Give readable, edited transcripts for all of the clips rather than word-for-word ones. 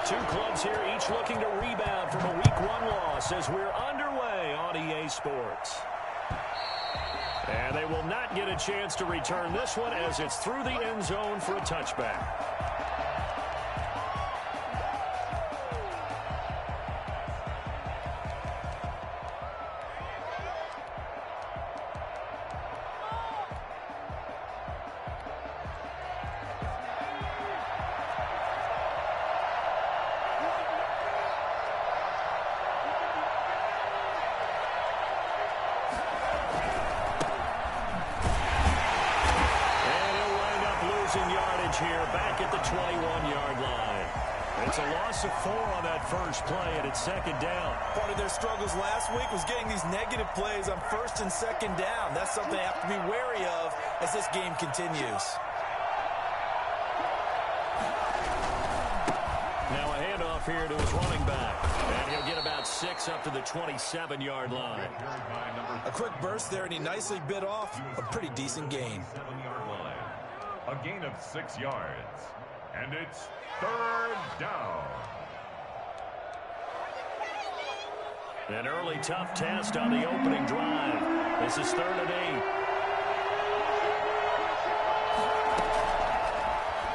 Two clubs here, each looking to rebound from a Week 1 loss as we're underway on EA Sports. And they will not get a chance to return this one as it's through the end zone for a touchback. Here back at the 21-yard line. It's a loss of 4 on that first play, and it's second down. Part of their struggles last week was getting these negative plays on first and second down. That's something they have to be wary of as this game continues. Now a handoff here to his running back. And he'll get about 6 up to the 27-yard line. A quick burst there, and he nicely bit off a pretty decent gain. A gain of 6 yards. And it's third down. An early tough test on the opening drive. This is 3rd and 8.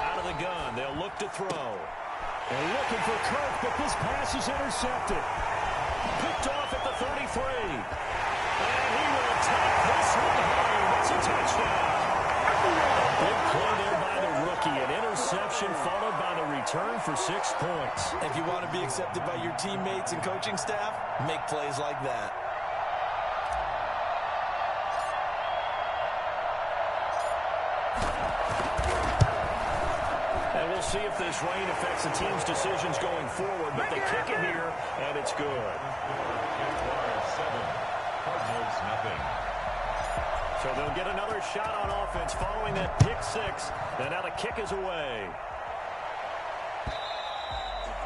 Out of the gun, they'll look to throw. They're looking for Kirk, but this pass is intercepted. Picked off at the 33. And he will take this one home. It's a touchdown. Big play there by the rookie. An interception followed by the return for 6 points. If you want to be accepted by your teammates and coaching staff, make plays like that. And we'll see if this rain affects the team's decisions going forward, but they kick it here, and it's good. Cardinals, nothing. So they'll get another shot on offense following that pick 6. And now the kick is away.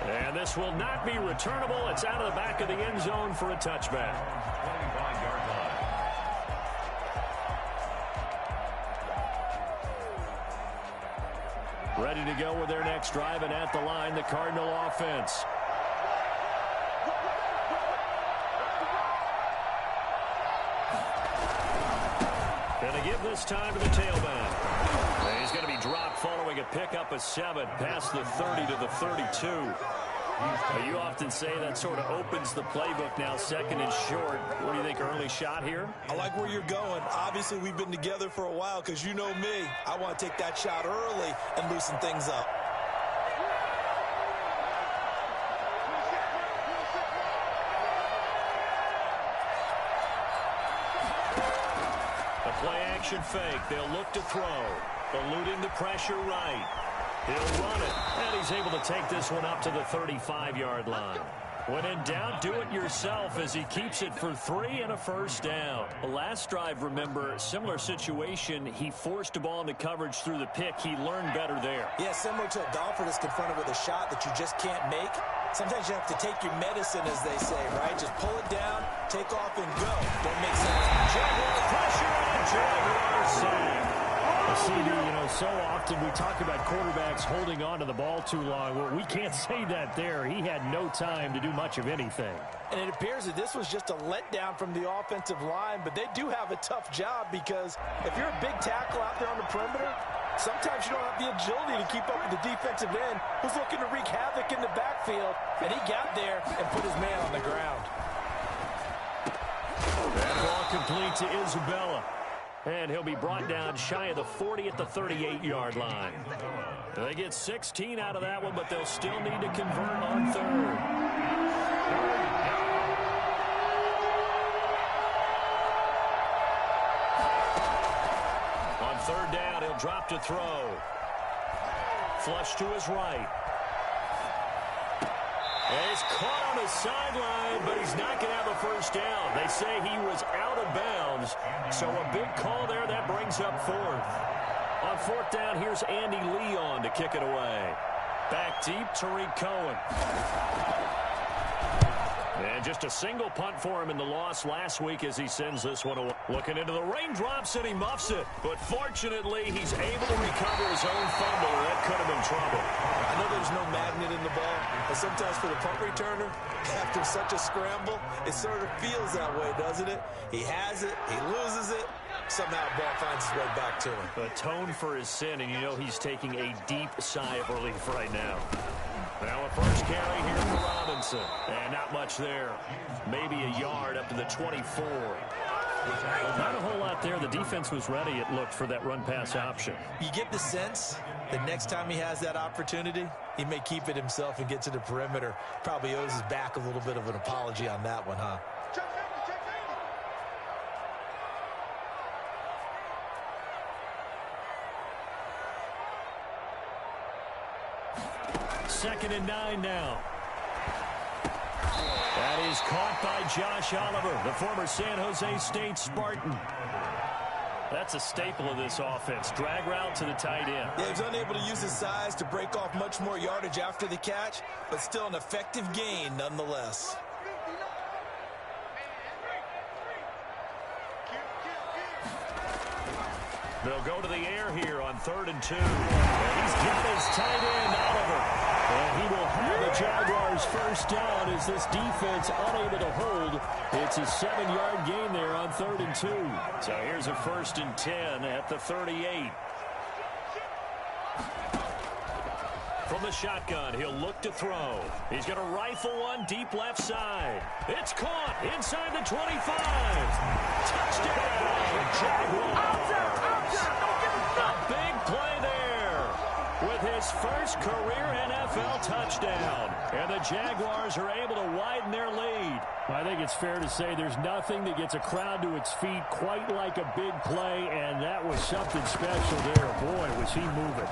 And this will not be returnable. It's out of the back of the end zone for a touchback. 25-yard line. Ready to go with their next drive, and at the line, the Cardinal offense. Going to give this time to the tailback. And he's going to be dropped following a pickup of 7 past the 30 to the 32. You often say that sort of opens the playbook now, 2nd and short. What do you think, early shot here? I like where you're going. Obviously, we've been together for a while because you know me. I want to take that shot early and loosen things up. Play-action fake. They'll look to throw. Eluding the pressure right. He'll run it. And he's able to take this one up to the 35-yard line. When in doubt, do it yourself as he keeps it for 3 and a first down. Last drive, remember, similar situation. He forced a ball into coverage through the pick. He learned better there. Yeah, similar to a golfer that's confronted with a shot that you just can't make. Sometimes you have to take your medicine, as they say, right? Just pull it down, take off, and go. Don't make sense. Jaguar pressure and Jaguar sack. CD, you know, so often we talk about quarterbacks holding on to the ball too long. Well, we can't say that there. He had no time to do much of anything. And it appears that this was just a letdown from the offensive line, but they do have a tough job because if you're a big tackle out there on the perimeter, sometimes you don't have the agility to keep up with the defensive end who's looking to wreak havoc in the backfield, and he got there and put his man on the ground. That ball complete to Isabella. And he'll be brought down shy of the 40 at the 38-yard line. They get 16 out of that one, but they'll still need to convert on 3rd. On 3rd down, he'll drop to throw. Flush to his right. And he's caught on his sideline, but he's not going to have a first down. They say he was out of bounds, so a big call there. That brings up 4th. On 4th down, here's Andy Leon to kick it away. Back deep, Tariq Cohen. And just a single punt for him in the loss last week as he sends this one away. Looking into the raindrops, and he muffs it. But fortunately, he's able to recover his own fumble, or that could have been trouble. I know there's no magnet in the ball, And sometimes for the punt returner, after such a scramble, it sort of feels that way, doesn't it? He has it, he loses it, somehow the ball finds its way back to him. Atone for his sin, and you know he's taking a deep sigh of relief right now. Now a first carry here for Robinson. And not much there. Maybe a yard up to the 24. Not a whole lot there. The defense was ready, it looked, for that run-pass option. You get the sense the next time he has that opportunity, he may keep it himself and get to the perimeter. Probably owes his back a little bit of an apology on that one, huh? Second and 9 now. That is caught by Josh Oliver, the former San Jose State Spartan. That's a staple of this offense. Drag route to the tight end. Yeah, he was unable to use his size to break off much more yardage after the catch, but still an effective gain nonetheless. They'll go to the air here on 3rd and 2. And he's got his tight end, Oliver. And he will have the Jaguars first down as this defense unable to hold. It's a 7-yard gain there on 3rd and 2. So here's a 1st and 10 at the 38. From the shotgun, he'll look to throw. He's going to rifle one deep left side. It's caught inside the 25. Touchdown, Jaguars. A big play there with his first career NFL touchdown. And the Jaguars are able to widen their lead. I think it's fair to say there's nothing that gets a crowd to its feet quite like a big play, and that was something special there. Boy, was he moving.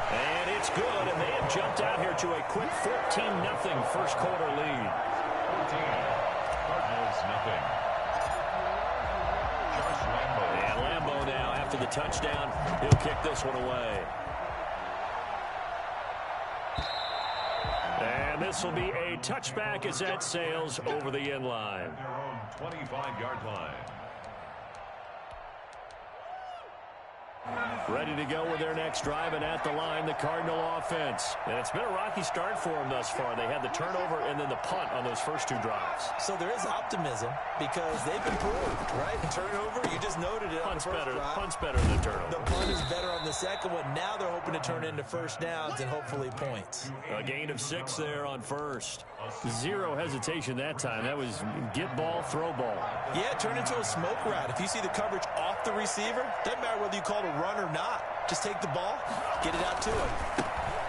And it's good, and they have jumped out here to a quick 14-0 first quarter lead. 14, Cardinals nothing. Josh Lambo. And Lambo now, after the touchdown, he'll kick this one away. And this will be a touchback as that sails over the end line. Their own 25-yard line. Ready to go with their next drive, and at the line, the Cardinal offense. And it's been a rocky start for them thus far. They had the turnover and then the punt on those first 2 drives. So there is optimism because they've improved, right? Turnover, you just noted it. Punt's on the first drive. Punt's better than turnover. The punt is better on the second one. Now they're hoping to turn into first downs and hopefully points. A gain of 6 there on first. Zero hesitation that time. That was get ball, throw ball. Yeah, turn into a smoke route. If you see the coverage off the receiver, doesn't matter whether you call it a run or not. Just take the ball, get it out to him.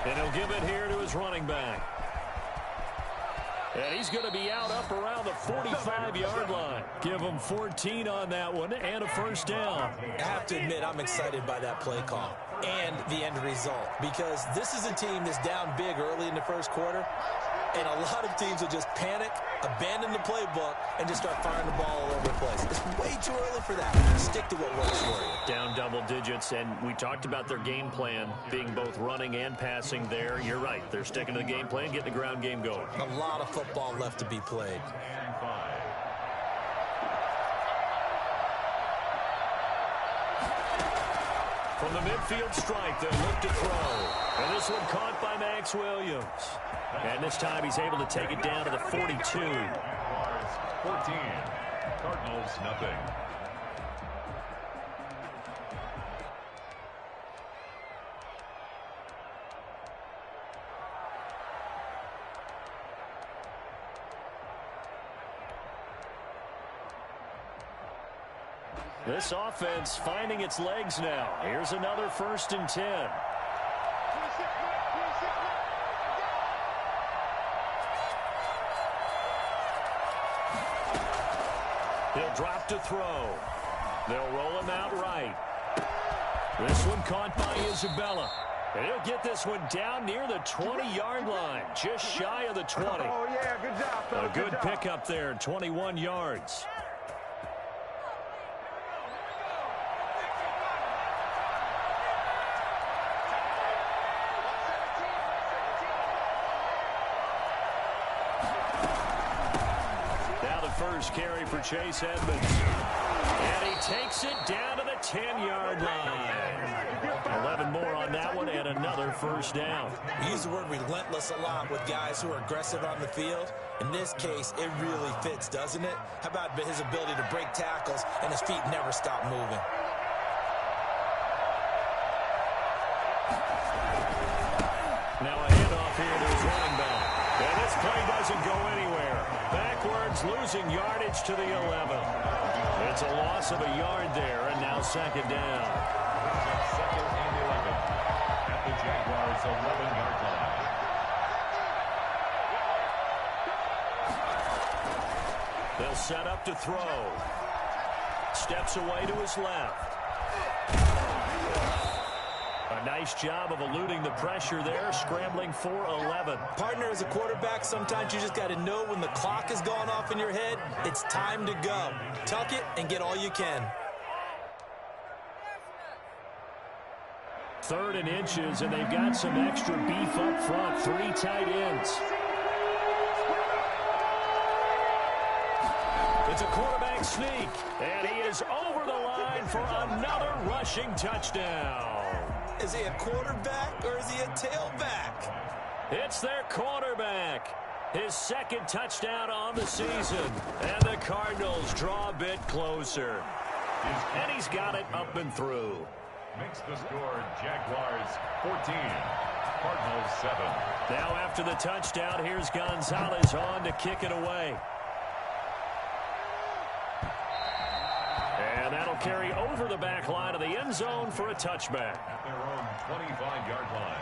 And he'll give it here to his running back. And he's going to be out up around the 45-yard line. Give him 14 on that one and a first down. I have to admit, I'm excited by that play call and the end result because this is a team that's down big early in the first quarter, and a lot of teams will just panic, abandon the playbook, and just start firing the ball all over the place. It's way too early for that. Stick to what works for you. Down double digits, and we talked about their game plan being both running and passing there. You're right. They're sticking to the game plan, getting the ground game going. A lot of football left to be played. And 5. From the midfield strike, they'll look to throw. And this one caught by Max Williams. And this time he's able to take it down to the 42. 14, Cardinals nothing. This offense finding its legs now. Here's another 1st and 10. He'll drop to throw. They'll roll him out right. This one caught by Isabella. And he'll get this one down near the 20-yard line, just shy of the 20. Oh, yeah, good job, fellas. A good pickup there, 21 yards. Now the first carry for Chase Edmonds. And he takes it down to the 10-yard line. 11 more on that one and another first down. We use the word relentless a lot with guys who are aggressive on the field. In this case, it really fits, doesn't it? How about his ability to break tackles and his feet never stop moving? Now a handoff here to his running back. And this play doesn't go anywhere. Backwards, losing yardage to the 11. It's a loss of a yard there, and now second down. Second and 11 at the Jaguars' 11-yard line. They'll set up to throw. Steps away to his left. A nice job of eluding the pressure there, scrambling for 11. Partner, as a quarterback, sometimes you just got to know when the clock is going off in your head, it's time to go. Tuck it and get all you can. 3rd and inches, and they've got some extra beef up front. 3 tight ends. It's a quarterback sneak, and he is over the line for another rushing touchdown. Is he a quarterback or is he a tailback? It's their quarterback. His 2nd touchdown on the season. And the Cardinals draw a bit closer. And he's got it up and through. Makes the score Jaguars 14, Cardinals 7. Now after the touchdown, here's Gonzalez on to kick it away. And that'll carry over the back line of the end zone for a touchback. At their own 25-yard line.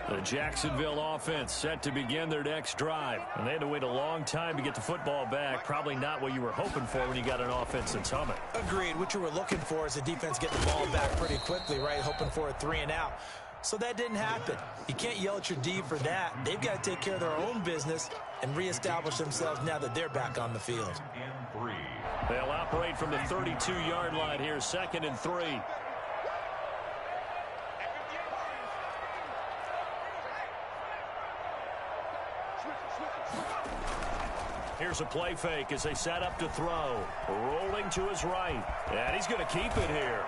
The Jacksonville offense set to begin their next drive. And they had to wait a long time to get the football back. Probably not what you were hoping for when you got an offense that's humming. Agreed. What you were looking for is the defense getting the ball back pretty quickly, right? Hoping for a 3 and out. So that didn't happen. You can't yell at your D for that. They've got to take care of their own business and reestablish themselves now that they're back on the field. And 3. They'll operate from the 32-yard line here, 2nd and 3. Here's a play fake as they set up to throw. Rolling to his right. And he's going to keep it here.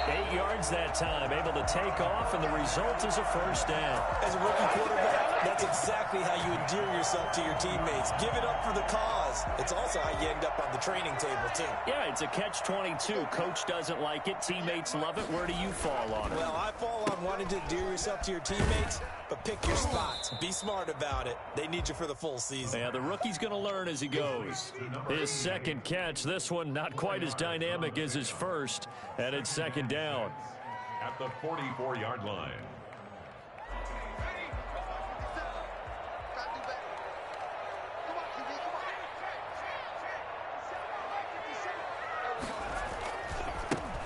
8 yards that time, able to take off, and the result is a first down. As a rookie quarterback, that's exactly how you endear yourself to your teammates. Give it up for the cause. It's also how you end up on the training table, too. Yeah, it's a catch-22. Coach doesn't like it. Teammates love it. Where do you fall on it? Well, I fall on wanting to endear yourself to your teammates, but pick your spots. Be smart about it. They need you for the full season. Yeah, the rookie's going to learn as he goes. His 2nd catch, this one not quite as dynamic as his first, and it's 2nd down. At the 44-yard line.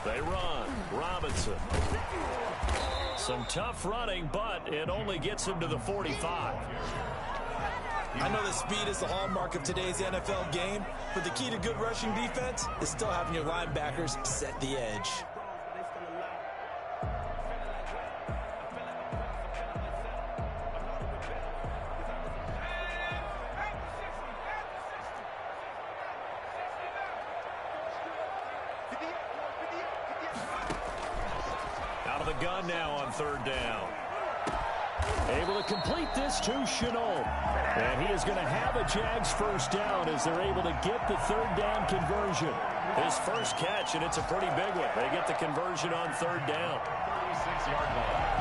They run. Robinson. Some tough running, but it only gets him to the 45. I know that speed is the hallmark of today's NFL game, but the key to good rushing defense is still having your linebackers set the edge. Out of the gun now on 3rd down. Able to complete this to Shenault. And he is going to have a Jags first down as they're able to get the 3rd down conversion. His first catch, and it's a pretty big one. They get the conversion on 3rd down. 36-yard line.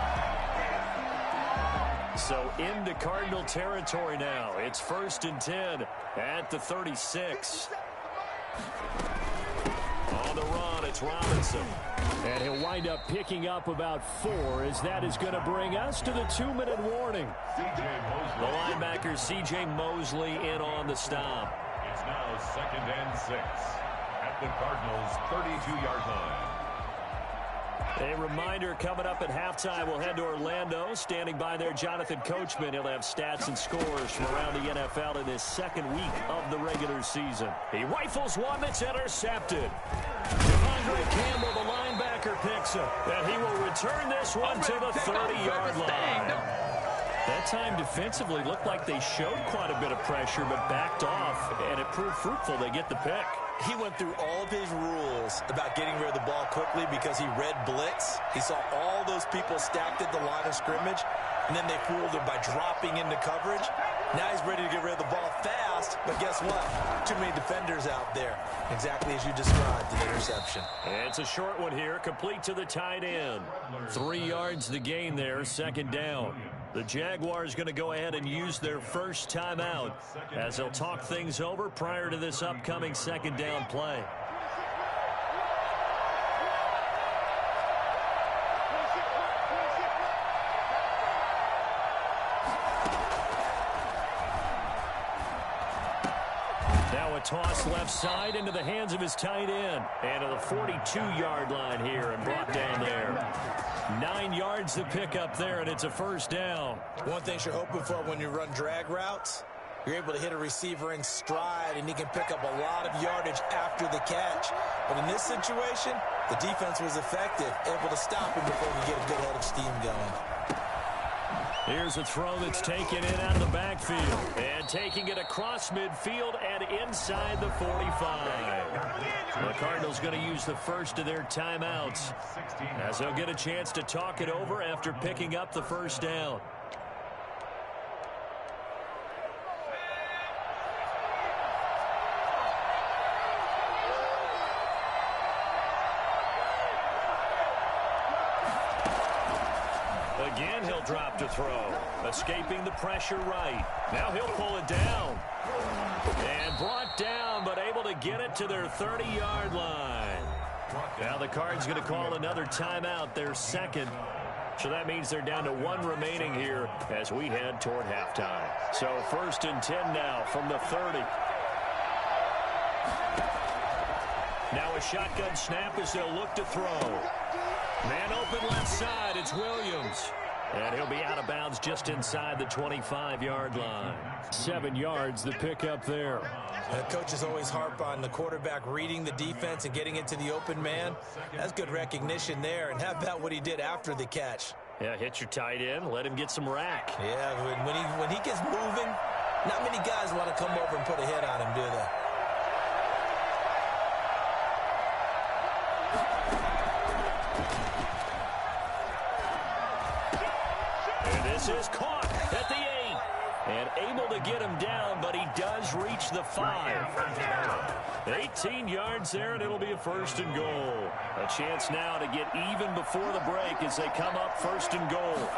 So into Cardinal territory now. It's 1st and 10 at the 36. On the run, it's Robinson. And he'll wind up picking up about 4 as that is going to bring us to the 2-minute warning. The linebacker C.J. Mosley in on the stop. It's now 2nd and 6 at the Cardinals' 32-yard line. A reminder coming up at halftime, we'll head to Orlando. Standing by there, Jonathan Coachman. He'll have stats and scores from around the NFL in his second week of the regular season. He rifles one that's intercepted. Devondre Campbell, the linebacker, picks it. And he will return this one to the 30-yard line. That time defensively looked like they showed quite a bit of pressure but backed off, and it proved fruitful. They get the pick. He went through all of his rules about getting rid of the ball quickly because he read blitz. He saw all those people stacked at the line of scrimmage, and then they fooled him by dropping into coverage. Now he's ready to get rid of the ball fast, but guess what? Too many defenders out there. Exactly as you described, the interception. It's a short one here, complete to the tight end. 3 yards the gain there, second down. The Jaguars going to go ahead and use their first timeout as they'll talk things over prior to this upcoming second down play. Now a toss left side into the hands of his tight end. And to the 42-yard line here and brought down there. 9 yards to pick up there, and it's a first down. One thing you're hoping for when you run drag routes, you're able to hit a receiver in stride, and he can pick up a lot of yardage after the catch. But in this situation, the defense was effective, able to stop him before he get a good head of steam going. Here's a throw that's taken in out of the backfield. And taking it across midfield and inside the 45. The Cardinals going to use the first of their timeouts as they'll get a chance to talk it over after picking up the first down. Again, he'll drop to throw. Escaping the pressure right. Now he'll pull it down. And brought down, but able to get it to their 30-yard line. Now the Cards going to call another timeout, their second. So that means they're down to 1 remaining here as we head toward halftime. So 1st and 10 now from the 30. Now a shotgun snap as they'll look to throw. Man open left side, it's Williams. And he'll be out of bounds just inside the 25-yard line. 7 yards, the pickup there. And coaches always harp on the quarterback reading the defense and getting it to the open man. That's good recognition there. And how about what he did after the catch? Yeah, hit your tight end, let him get some rack. Yeah, when he gets moving, not many guys want to come over and put a hit on him, do they? Is caught at the 8 and able to get him down, but he does reach the 5. 18 yards there, and it'll be a 1st and goal. A chance now to get even before the break as they come up 1st and goal.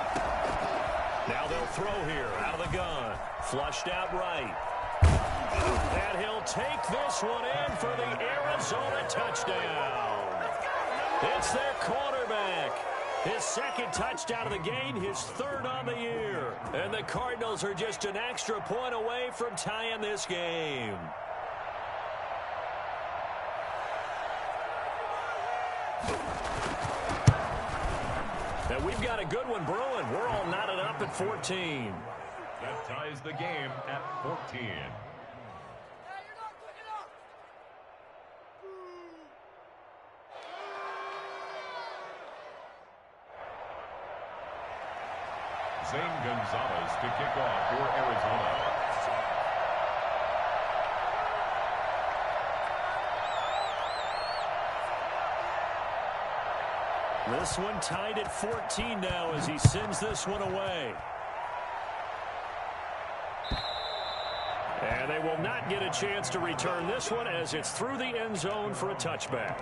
Now they'll throw here out of the gun. Flushed out right. And he'll take this one in for the Arizona touchdown. It's their quarterback. His second touchdown of the game, his 3rd on the year. And the Cardinals are just an extra point away from tying this game. And we've got a good one brewing. We're all knotted up at 14. That ties the game at 14. Zane Gonzalez to kick off for Arizona. This one tied at 14 now as he sends this one away. And they will not get a chance to return this one as it's through the end zone for a touchback.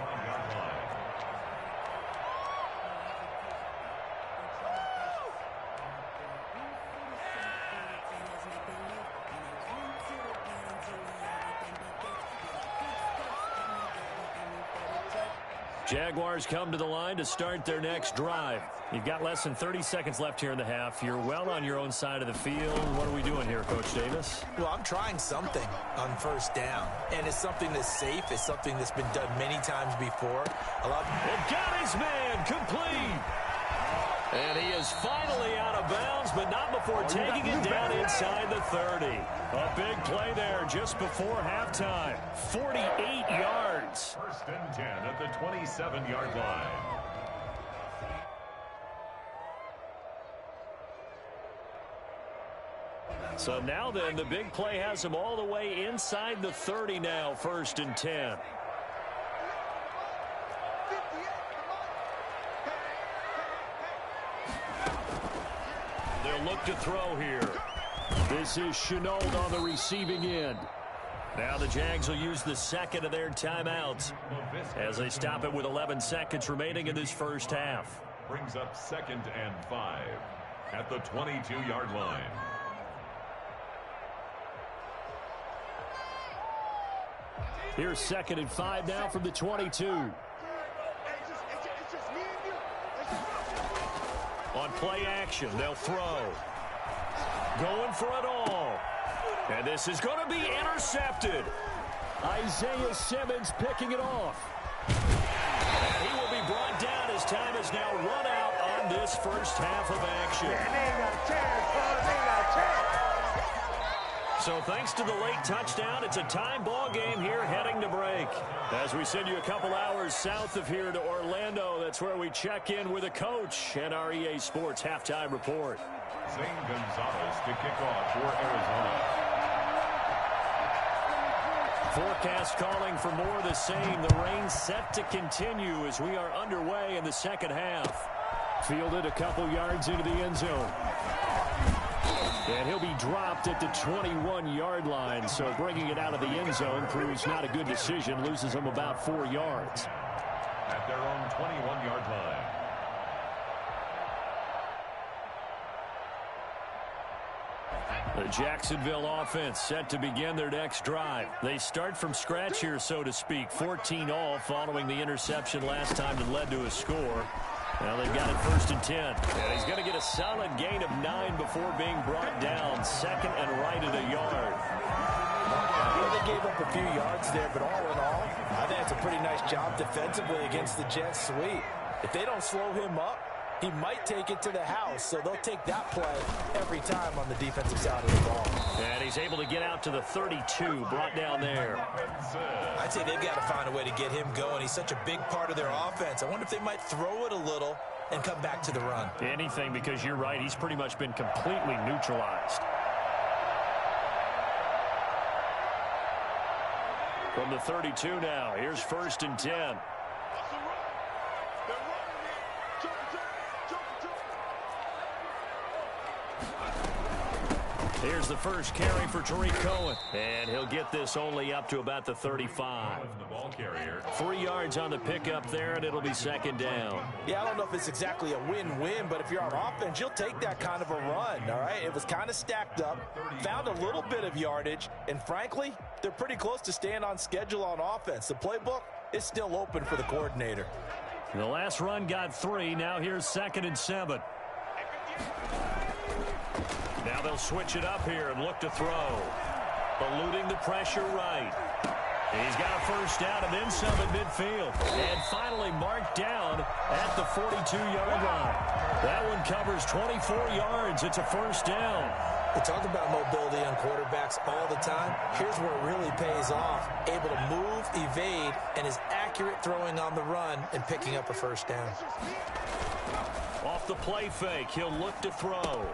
Jaguars come to the line to start their next drive. You've got less than 30 seconds left here in the half. You're well on your own side of the field. What are we doing here, Coach Davis? Well, I'm trying something on first down, and it's something that's safe. It's something that's been done many times before. It got his man complete. And he is finally out of bounds, but not before taking it down inside the 30. A big play there just before halftime. 48 yards. First and 10 at the 27-yard line. So now then, the big play has him all the way inside the 30 now, first and 10. They'll look to throw here. This is Shenault on the receiving end. Now the Jags will use the second of their timeouts as they stop it with 11 seconds remaining in this first half. Brings up 2nd and 5 at the 22-yard line. Here's 2nd and 5 now from the 22. On play action, they'll throw. Going for it all. And this is going to be intercepted. Isaiah Simmons picking it off. And he will be brought down as time has now run out on this first half of action. So thanks to the late touchdown, it's a time ball game here heading to break. As we send you a couple hours south of here to Orlando, that's where we check in with a coach and our EA Sports halftime report. Zane Gonzalez to kick off for Arizona. Forecast calling for more of the same. The rain set to continue as we are underway in the second half. Fielded a couple yards into the end zone. And he'll be dropped at the 21-yard line, so bringing it out of the end zone proves not a good decision, loses him about 4 yards. At their own 21-yard line. The Jacksonville offense set to begin their next drive. They start from scratch here, so to speak. 14 all following the interception last time that led to a score. Now they've got it 1st and 10. And he's going to get a solid gain of 9 before being brought down. 2nd and right at a yard. Yeah, they gave up a few yards there, but all in all, I think it's a pretty nice job defensively against the Jets sweep. If they don't slow him up, he might take it to the house, so they'll take that play every time on the defensive side of the ball. And he's able to get out to the 32, brought down there. I'd say they've got to find a way to get him going. He's such a big part of their offense. I wonder if they might throw it a little and come back to the run. Anything, because you're right, he's pretty much been completely neutralized. From the 32 now, here's 1st and 10. Here's the first carry for Tariq Cohen. And he'll get this only up to about the 35. The ball carrier. 3 yards on the pickup there, and it'll be 2nd down. Yeah, I don't know if it's exactly a win-win, but if you're on offense, you'll take that kind of a run, all right? It was kind of stacked up, found a little bit of yardage, and frankly, they're pretty close to staying on schedule on offense. The playbook is still open for the coordinator. The last run got 3. Now here's 2nd and 7. Now they'll switch it up here and look to throw. Eluding the pressure right. He's got a first down and then some at midfield. And finally marked down at the 42-yard line. That one covers 24 yards. It's a first down. We talk about mobility on quarterbacks all the time. Here's where it really pays off. Able to move, evade, and is accurate throwing on the run and picking up a first down. Off the play fake, he'll look to throw.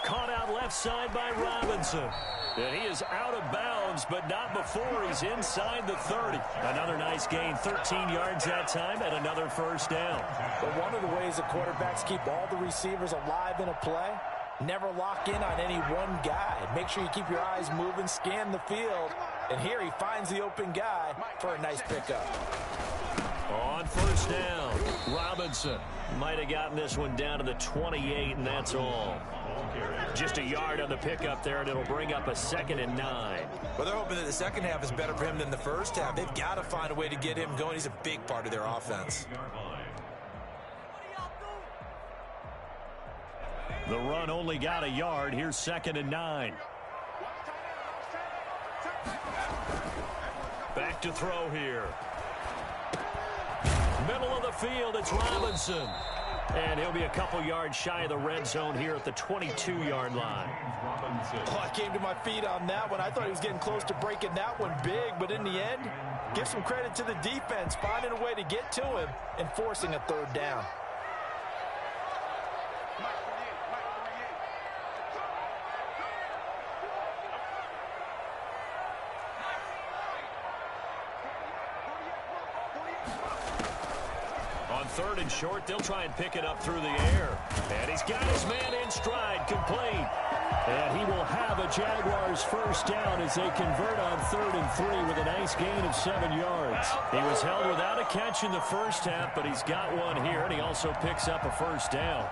Caught out left side by Robinson. And he is out of bounds, but not before he's inside the 30. Another nice gain, 13 yards that time, and another first down. But one of the ways the quarterbacks keep all the receivers alive in a play, never lock in on any one guy. Make sure you keep your eyes moving, scan the field. And here he finds the open guy for a nice pickup. On first down, Robinson might have gotten this one down to the 28, and that's all. Just a yard on the pickup there, and it'll bring up a 2nd and 9. Well, they're hoping that the second half is better for him than the first half. They've got to find a way to get him going. He's a big part of their offense. The run only got a yard. Here's 2nd and 9. Back to throw here. Middle of the field, it's Robinson. And he'll be a couple yards shy of the red zone here at the 22-yard line. Oh, I came to my feet on that one. I thought he was getting close to breaking that one big, but in the end, give some credit to the defense, finding a way to get to him and forcing a third down. Third and short, they'll try and pick it up through the air. And he's got his man in stride, complete. And he will have a Jaguars first down as they convert on 3rd and 3 with a nice gain of 7 yards. He was held without a catch in the first half, but he's got one here, and he also picks up a first down.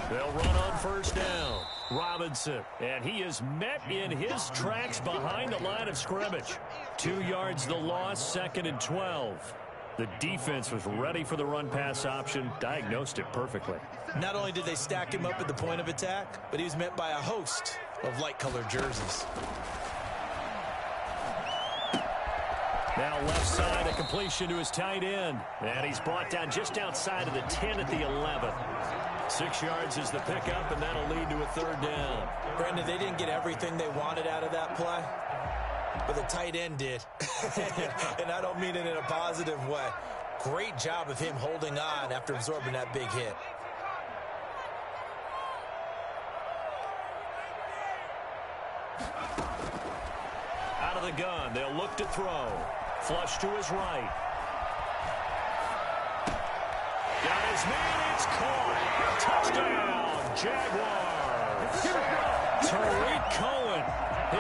They'll run on first down. Robinson, and he is met in his tracks behind the line of scrimmage. 2 yards the loss, 2nd and 12. The defense was ready for the run-pass option, diagnosed it perfectly. Not only did they stack him up at the point of attack, but he was met by a host of light-colored jerseys. Now left side, a completion to his tight end. And he's brought down just outside of the 10 at the 11. 6 yards is the pickup, and that'll lead to a third down. Brandon, they didn't get everything they wanted out of that play, but the tight end did. And I don't mean it in a positive way. Great job of him holding on after absorbing that big hit. Out of the gun, they'll look to throw. Flush to his right. Got his man, it's caught. Touchdown, Jaguars. Tariq Cohen,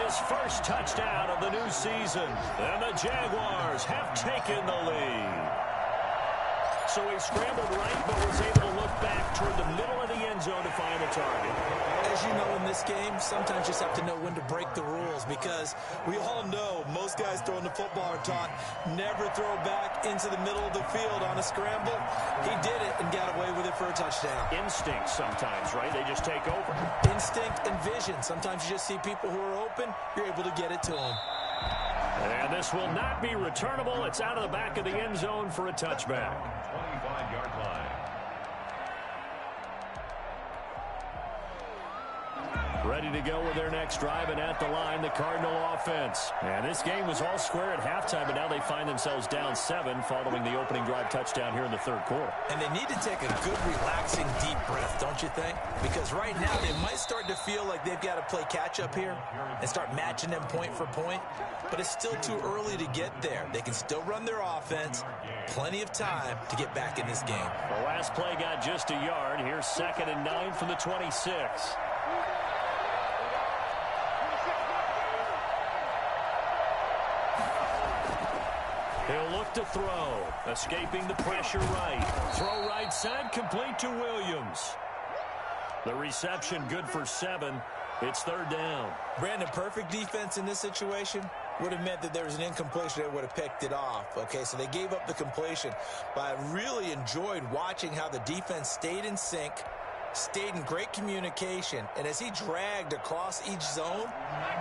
his first touchdown of the new season. And the Jaguars have taken the lead. So he scrambled right, but was able to look back toward the middle of the end zone to find the target. As you know, in this game, sometimes you just have to know when to break the rules, because we all know most guys throwing the football are taught never throw back into the middle of the field on a scramble. He did it and got away with it for a touchdown. Instinct sometimes, right? They just take over. Instinct and vision. Sometimes you just see people who are open, you're able to get it to them. And this will not be returnable. It's out of the back of the end zone for a touchback. 25-yard line. Ready to go with their next drive, and at the line, the Cardinal offense. And this game was all square at halftime, but now they find themselves down 7 following the opening drive touchdown here in the third quarter. And they need to take a good, relaxing, deep breath, don't you think? Because right now they might start to feel like they've got to play catch-up here and start matching them point for point. But it's still too early to get there. They can still run their offense. Plenty of time to get back in this game. The last play got just a yard. Here's 2nd and 9 from the 26. He'll look to throw. Escaping the pressure right. Throw right side, complete to Williams. The reception good for 7. It's third down. Brandon, perfect defense in this situation would have meant that there was an incompletion that would have picked it off. Okay, so they gave up the completion. But I really enjoyed watching how the defense stayed in sync, stayed in great communication, and as he dragged across each zone,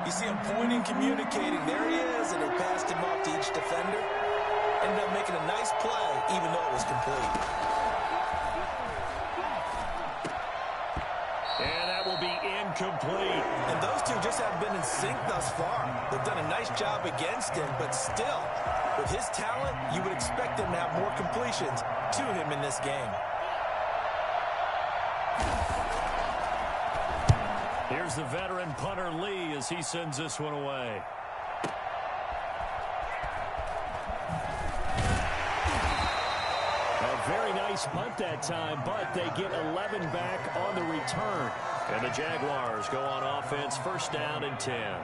you see him pointing, communicating. There he is, and they passed him off to each defender. Ended up making a nice play, even though it was complete. And that will be incomplete. And those two just haven't been in sync thus far. They've done a nice job against him, but still, with his talent, you would expect them to have more completions to him in this game. Here's the veteran punter Lee as he sends this one away. A very nice punt that time, but they get 11 back on the return. And the Jaguars go on offense, first down and 10.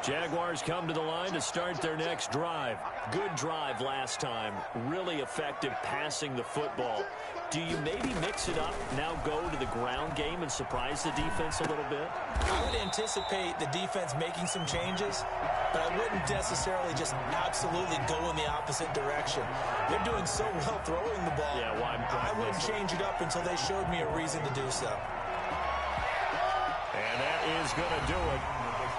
Jaguars come to the line to start their next drive. Good drive last time. Really effective passing the football. Do you maybe mix it up, now go to the ground game and surprise the defense a little bit? I would anticipate the defense making some changes, but I wouldn't necessarily just absolutely go in the opposite direction. They're doing so well throwing the ball. Yeah, well, I wouldn't change it up until they showed me a reason to do so. And that is going to do it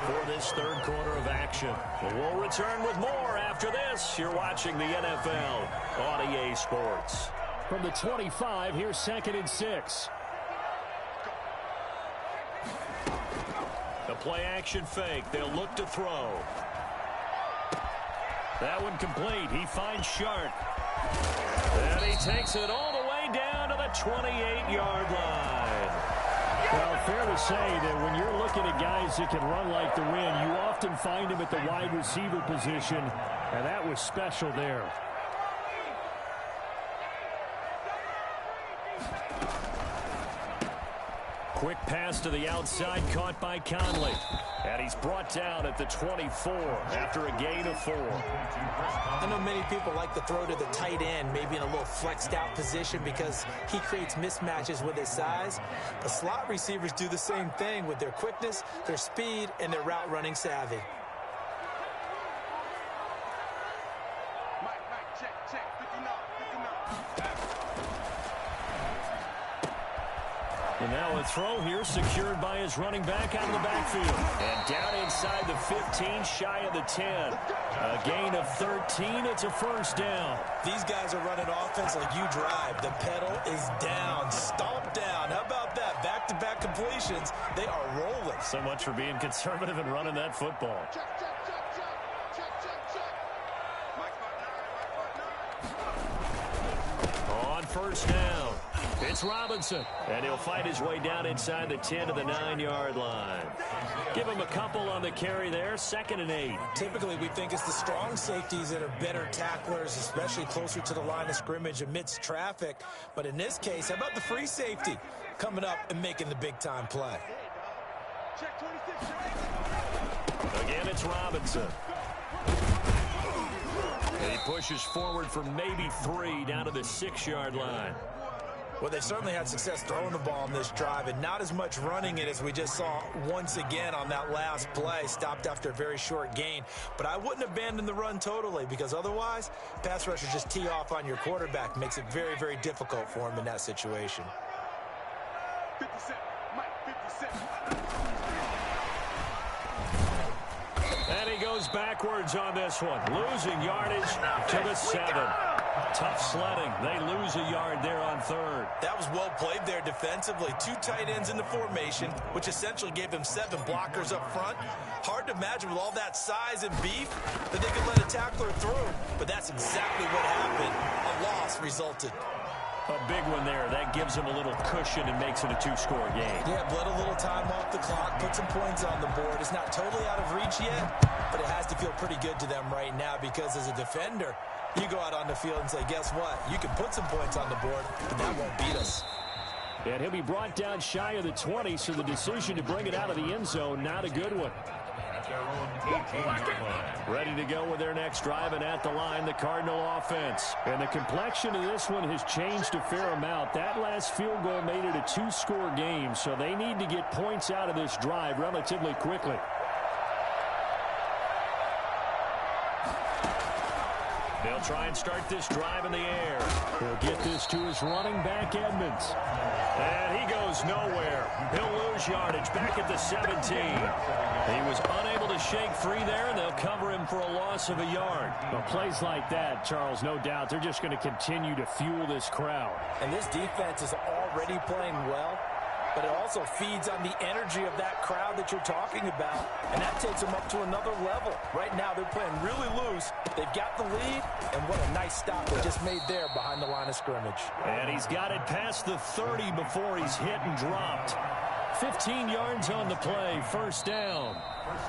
for this third quarter of action. We'll return with more after this. You're watching the NFL on EA Sports. From the 25, here's 2nd and 6. The play-action fake. They'll look to throw. That one complete. He finds Sharp. And he takes it all the way down to the 28-yard line. Well, fair to say that when you're looking at guys that can run like the wind, you often find them at the wide receiver position, and that was special there. Quick pass to the outside, caught by Conley. And he's brought down at the 24 after a gain of 4. I know many people like to throw to the tight end, maybe in a little flexed out position because he creates mismatches with his size. But slot receivers do the same thing with their quickness, their speed, and their route running savvy. And now a throw here secured by his running back out of the backfield. And down inside the 15, shy of the 10. A gain of 13. It's a first down. These guys are running offense like you drive. The pedal is down, stomp down. How about that? Back-to-back completions. They are rolling. So much for being conservative and running that football. On first down, it's Robinson, and he'll fight his way down inside the 10 to the 9-yard line. Give him a couple on the carry there, 2nd and 8. Typically, we think it's the strong safeties that are better tacklers, especially closer to the line of scrimmage amidst traffic. But in this case, how about the free safety coming up and making the big-time play? Again, it's Robinson. And he pushes forward for maybe 3 down to the 6-yard line. Well, they've certainly had success throwing the ball on this drive and not as much running it as we just saw once again on that last play. Stopped after a very short gain. But I wouldn't abandon the run totally because otherwise, pass rushers just tee off on your quarterback. Makes it very, very difficult for him in that situation. 50 Cent. And he goes backwards on this one. Losing yardage to the 7. Tough sledding. They lose a yard there on 3rd. That was well played there defensively. 2 tight ends in the formation, which essentially gave them 7 blockers up front. Hard to imagine with all that size and beef that they could let a tackler through. But that's exactly what happened. A loss resulted. A big one there. That gives him a little cushion and makes it a 2-score game. Yeah, bled a little time off the clock, put some points on the board. It's not totally out of reach yet, but it has to feel pretty good to them right now because as a defender, you go out on the field and say, guess what? You can put some points on the board, but that won't beat us. And he'll be brought down shy of the 20, so the decision to bring it out of the end zone, not a good one. Ready to go with their next drive, and at the line, the Cardinal offense. And the complexion of this one has changed a fair amount. That last field goal made it a 2-score game, so they need to get points out of this drive relatively quickly. They'll try and start this drive in the air. He'll get this to his running back, Edmonds. And he goes nowhere. He'll lose yardage back at the 17. He was unable to shake free there, and they'll cover him for a loss of a yard. Well, plays like that, Charles, no doubt, they're just going to continue to fuel this crowd. And this defense is already playing well, but it also feeds on the energy of that crowd that you're talking about, and that takes them up to another level. Right now, they're playing really loose. They've got the lead, and what a nice stop they just made there behind the line of scrimmage. And he's got it past the 30 before he's hit and dropped. 15 yards on the play, first down.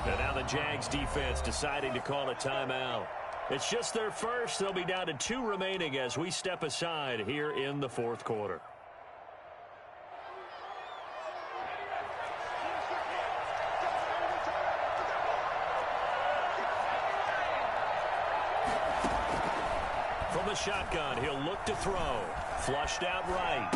And now the Jags defense deciding to call a timeout. It's just their first. They'll be down to 2 remaining as we step aside here in the 4th quarter. shotgun. He'll look to throw. Flushed out right.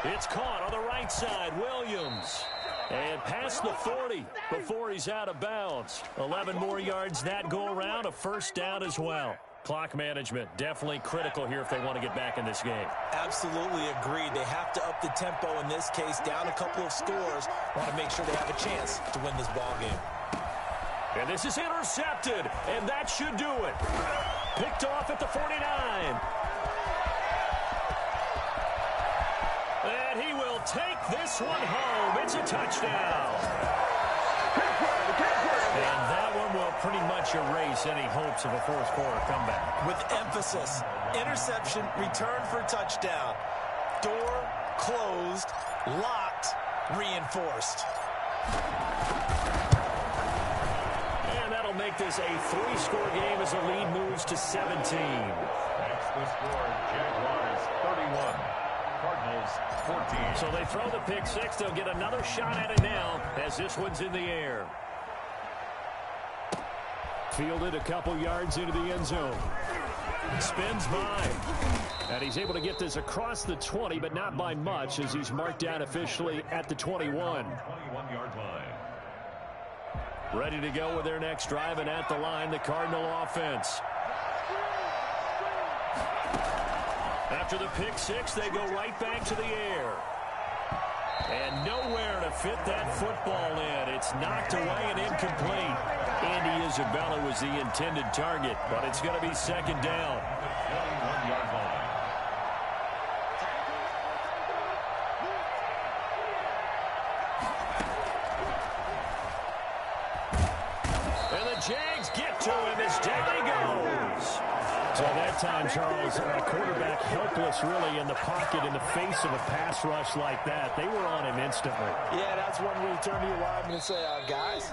It's caught on the right side. Williams. And past the 40 before he's out of bounds. 11 more yards that go around. A first down as well. Clock management definitely critical here if they want to get back in this game. Absolutely agreed. They have to up the tempo in this case. Down a couple of scores. Want to make sure they have a chance to win this ball game. And this is intercepted. And that should do it. Picked off at the 49. And he will take this one home. It's a touchdown. And that one will pretty much erase any hopes of a fourth quarter comeback. With emphasis, interception, return for touchdown. Door closed, locked, reinforced. And that'll make this a 3-score game as the lead moves to 17. That's the score. Jaguars 31. Cardinals 14. So they throw the pick six. They'll get another shot at it now as this one's in the air. Fielded a couple yards into the end zone. Spins by. And he's able to get this across the 20, but not by much as he's marked down officially at the 21. 21-yard line. Ready to go with their next drive, and at the line, the Cardinal offense. After the pick six, they go right back to the air. And nowhere to fit that football in. It's knocked away and incomplete. Andy Isabella was the intended target, but it's going to be second down. 21-yard line. And the Jags get to him as down he goes. So that time, Charles, a quarterback helpless really in the pocket in the face of a pass rush like that. They were on him instantly. Yeah, that's when we turn to your lineman and say, guys,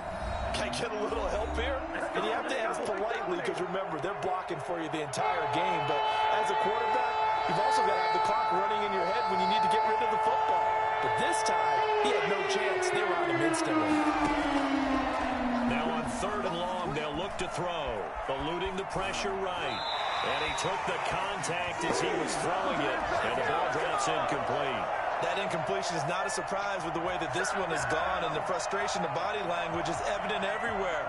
can I get a little help here? And you have to ask politely because, remember, they're blocking for you the entire game. But as a quarterback, you've also got to have the clock running in your head when you need to get rid of the football. But this time, he had no chance. They were on him instantly. Now on 3rd and long, they'll look to throw. Eluding the pressure right. And he took the contact as he was throwing it. And the ball drops incomplete. That incompletion is not a surprise with the way that this one has gone, and the frustration, the body language is evident everywhere.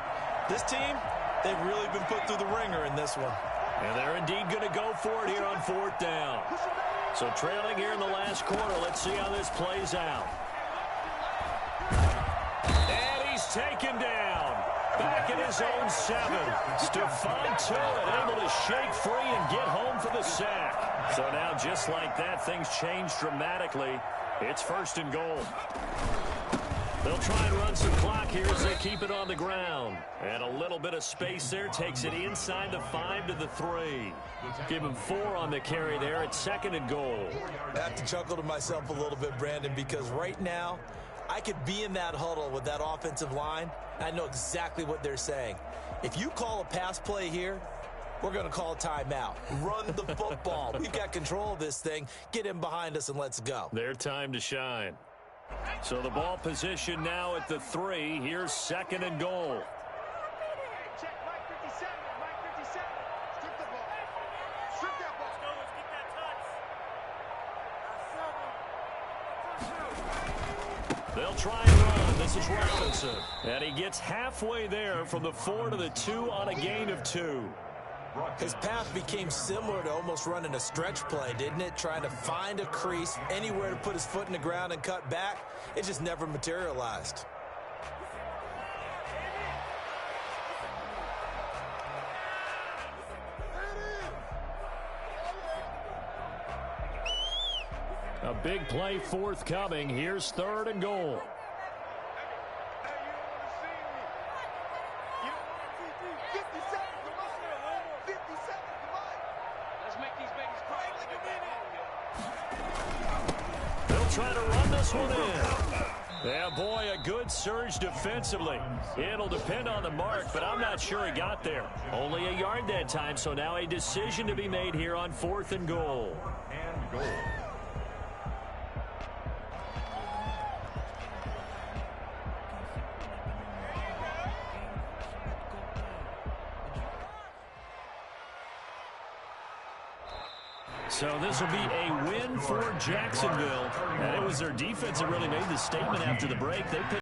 This team, they've really been put through the ringer in this one. And they're indeed going to go for it here on 4th down. So trailing here in the last quarter, let's see how this plays out. And he's taken down. Back at his own 7. Stephon Tuitt able to shake free and get home for the sack. So now, just like that, things change dramatically. It's 1st and goal. They'll try and run some clock here as they keep it on the ground. And a little bit of space there takes it inside the 5 to the 3. Give him 4 on the carry there. It's 2nd and goal. I have to chuckle to myself a little bit, Brandon, because right now, I could be in that huddle with that offensive line. I know exactly what they're saying. If you call a pass play here, we're going to call a timeout. Run the football. We've got control of this thing. Get him behind us and let's go. Their time to shine. So the ball position now at the 3. Here's 2nd and goal. Check Mike 57. Mike 57. Strip the ball. Strip that ball. Let's get that touch. They'll try and run. This is Robinson. And he gets halfway there from the 4 to the 2 on a gain of 2. His path became similar to almost running a stretch play, didn't it? Trying to find a crease, anywhere to put his foot in the ground and cut back. It just never materialized. A big play forthcoming. Here's 3rd and goal. Trying to run this one in. Yeah, boy, a good surge defensively. It'll depend on the mark, but I'm not sure he got there. Only a yard that time, so now a decision to be made here on 4th and goal. And goal. So this will be a win for Jacksonville. And it was their defense that really made the statement after the break. They picked